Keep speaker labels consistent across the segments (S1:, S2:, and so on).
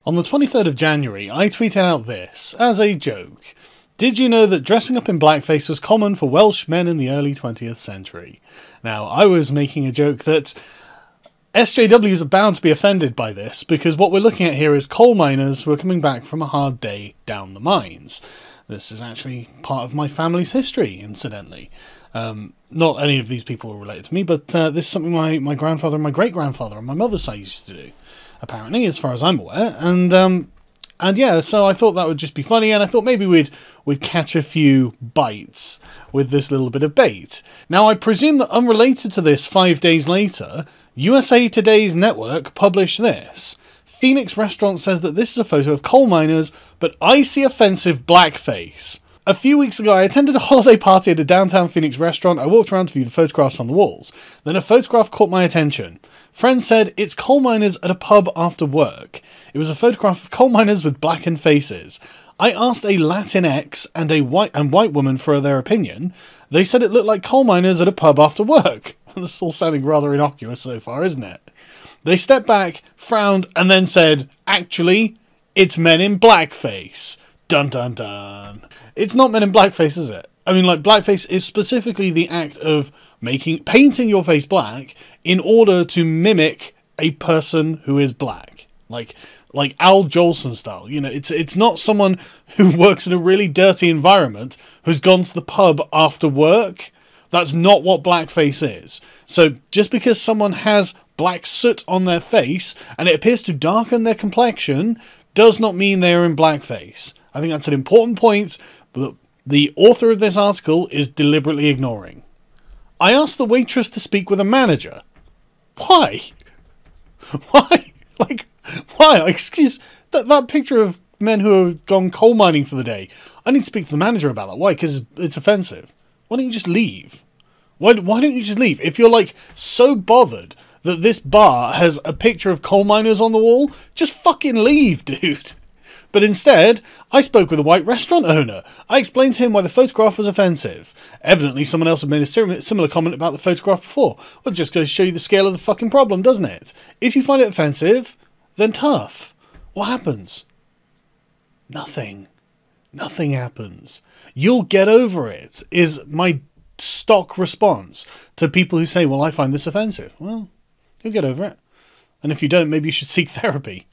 S1: On the 23rd of January, I tweeted out this, as a joke. Did you know that dressing up in blackface was common for Welsh men in the early 20th century? Now, I was making a joke that SJWs are bound to be offended by this, because what we're looking at here is coal miners who are coming back from a hard day down the mines. This is actually part of my family's history, incidentally. Not any of these people are related to me, but this is something my grandfather and my great-grandfather on my mother's side used to do, apparently, as far as I'm aware. And yeah, so I thought that would just be funny, and I thought maybe we'd catch a few bites with this little bit of bait. Now, I presume that unrelated to this, 5 days later, USA Today's network published this. Phoenix Restaurant says that this is a photo of coal miners, but icy offensive blackface. A few weeks ago, I attended a holiday party at a downtown Phoenix restaurant. I walked around to view the photographs on the walls. Then a photograph caught my attention. Friends said, it's coal miners at a pub after work. It was a photograph of coal miners with blackened faces. I asked a Latinx and a white woman for their opinion. They said it looked like coal miners at a pub after work. This is all sounding rather innocuous so far, isn't it? They stepped back, frowned, and then said, actually, it's men in blackface. Dun dun dun. It's not men in blackface, is it? I mean, like, blackface is specifically the act of painting your face black in order to mimic a person who is black. Like Al Jolson style. You know, it's not someone who works in a really dirty environment who's gone to the pub after work. That's not what blackface is. So just because someone has black soot on their face and it appears to darken their complexion does not mean they are in blackface. I think that's an important point that the author of this article is deliberately ignoring. I asked the waitress to speak with a manager. Why? Why? Like, why? Excuse that picture of men who have gone coal mining for the day. I need to speak to the manager about that. Why? Because it's offensive. Why don't you just leave? Why don't you just leave? If you're, like, so bothered that this bar has a picture of coal miners on the wall, just fucking leave, dude. But instead, I spoke with a white restaurant owner. I explained to him why the photograph was offensive. Evidently, someone else had made a similar comment about the photograph before. Well, it just goes to show you the scale of the fucking problem, doesn't it? If you find it offensive, then tough. What happens? Nothing. Nothing happens. You'll get over it, is my stock response to people who say, well, I find this offensive. Well, you'll get over it. And if you don't, maybe you should seek therapy.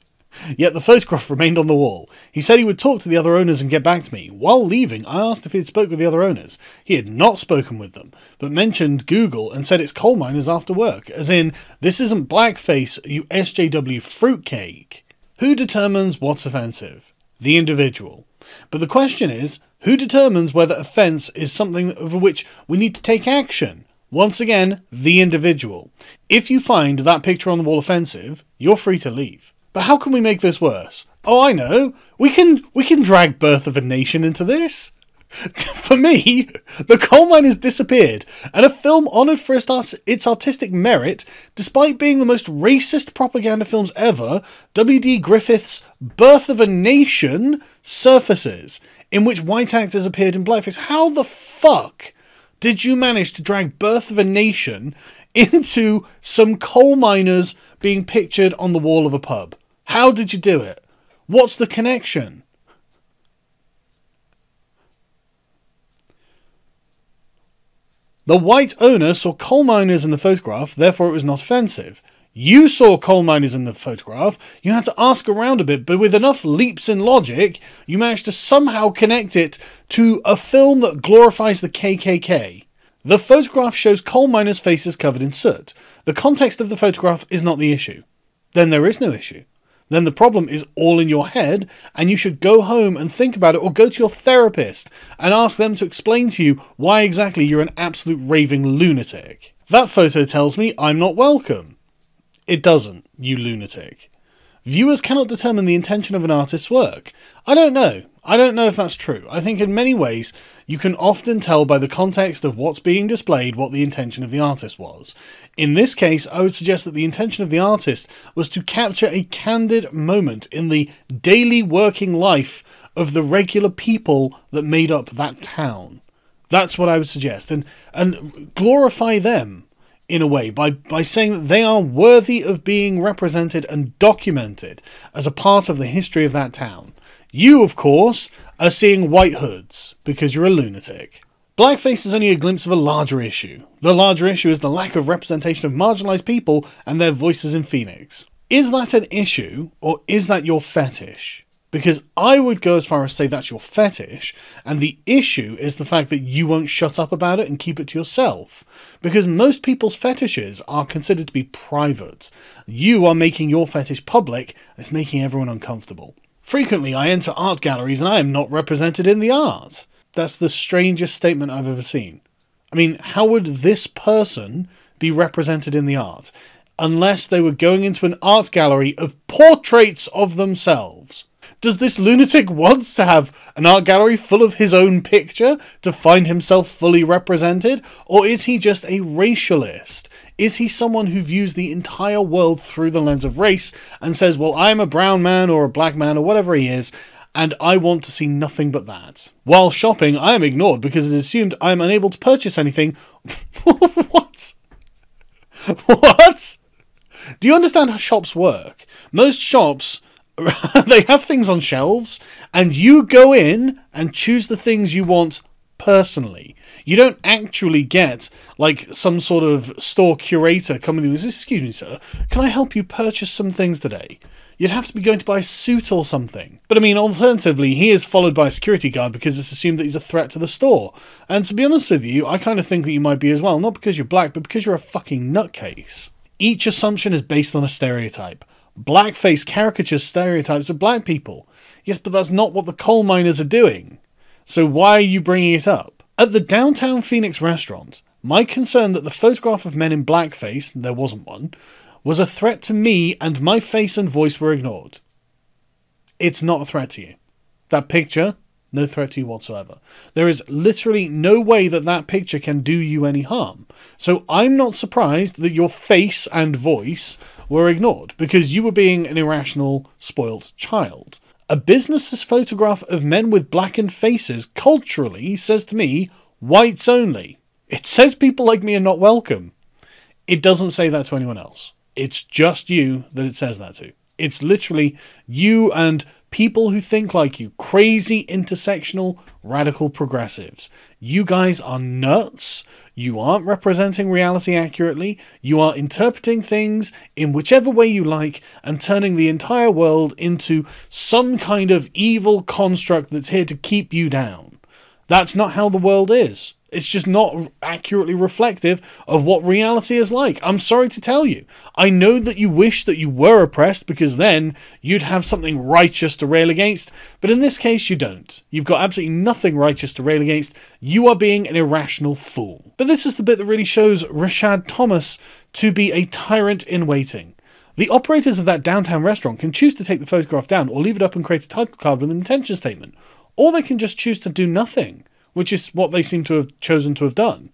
S1: Yet the photograph remained on the wall. He said he would talk to the other owners and get back to me. While leaving, I asked if he had spoken with the other owners. He had not spoken with them, but mentioned Google and said it's coal miners after work, as in, this isn't blackface, you SJW fruitcake. Who determines what's offensive? The individual. But the question is, who determines whether offence is something over which we need to take action? Once again, the individual. If you find that picture on the wall offensive, you're free to leave. But how can we make this worse? Oh, I know. We can drag Birth of a Nation into this. For me, the coal miners disappeared, and a film honoured for its artistic merit, despite being the most racist propaganda films ever, W.D. Griffith's Birth of a Nation surfaces, in which white actors appeared in blackface. How the fuck did you manage to drag Birth of a Nation into some coal miners being pictured on the wall of a pub? How did you do it? What's the connection? The white owner saw coal miners in the photograph, therefore it was not offensive. You saw coal miners in the photograph, you had to ask around a bit, but with enough leaps in logic, you managed to somehow connect it to a film that glorifies the KKK. The photograph shows coal miners' faces covered in soot. The context of the photograph is not the issue. Then there is no issue. Then the problem is all in your head, and you should go home and think about it, or go to your therapist and ask them to explain to you why exactly you're an absolute raving lunatic. That photo tells me I'm not welcome. It doesn't, you lunatic. Viewers cannot determine the intention of an artist's work. I don't know. I don't know if that's true. I think in many ways you can often tell by the context of what's being displayed what the intention of the artist was. In this case, I would suggest that the intention of the artist was to capture a candid moment in the daily working life of the regular people that made up that town. That's what I would suggest. And glorify them in a way, by saying that they are worthy of being represented and documented as a part of the history of that town. You, of course, are seeing white hoods because you're a lunatic. Blackface is only a glimpse of a larger issue. The larger issue is the lack of representation of marginalised people and their voices in Phoenix. Is that an issue, or is that your fetish? Because I would go as far as say that's your fetish, and the issue is the fact that you won't shut up about it and keep it to yourself. Because most people's fetishes are considered to be private. You are making your fetish public, and it's making everyone uncomfortable. Frequently I enter art galleries and I am not represented in the art. That's the strangest statement I've ever seen. I mean, how would this person be represented in the art? Unless they were going into an art gallery of portraits of themselves. Does this lunatic want to have an art gallery full of his own picture to find himself fully represented? Or is he just a racialist? Is he someone who views the entire world through the lens of race and says, well, I'm a brown man or a black man or whatever he is, and I want to see nothing but that. While shopping, I am ignored because it is assumed I am unable to purchase anything. What? What? Do you understand how shops work? Most shops, they have things on shelves, and you go in and choose the things you want personally. You don't actually get, like, some sort of store curator coming in and says, excuse me, sir, can I help you purchase some things today? You'd have to be going to buy a suit or something. But I mean, alternatively, he is followed by a security guard because it's assumed that he's a threat to the store. And to be honest with you, I kind of think that you might be as well. Not because you're black, but because you're a fucking nutcase. Each assumption is based on a stereotype. Blackface caricatures stereotypes of black people. Yes, but that's not what the coal miners are doing. So why are you bringing it up? At the downtown Phoenix restaurant, my concern that the photograph of men in blackface, there wasn't one, was a threat to me and my face and voice were ignored. It's not a threat to you. That picture, no threat to you whatsoever. There is literally no way that that picture can do you any harm. So I'm not surprised that your face and voice were ignored because you were being an irrational, spoilt child. A business's photograph of men with blackened faces culturally says to me, whites only. It says people like me are not welcome. It doesn't say that to anyone else. It's just you that it says that to. It's literally you and people who think like you. Crazy, intersectional, radical progressives. You guys are nuts. You aren't representing reality accurately. You are interpreting things in whichever way you like and turning the entire world into some kind of evil construct that's here to keep you down. That's not how the world is. It's just not accurately reflective of what reality is like. I'm sorry to tell you. I know that you wish that you were oppressed because then you'd have something righteous to rail against, but in this case you don't. You've got absolutely nothing righteous to rail against. You are being an irrational fool. But this is the bit that really shows Rashad Thomas to be a tyrant in waiting. The operators of that downtown restaurant can choose to take the photograph down or leave it up and create a title card with an intention statement. Or they can just choose to do nothing, which is what they seem to have chosen to have done.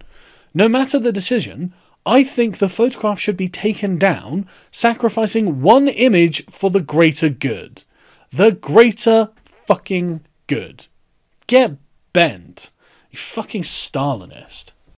S1: No matter the decision, I think the photograph should be taken down, sacrificing one image for the greater good. The greater fucking good. Get bent, you fucking Stalinist.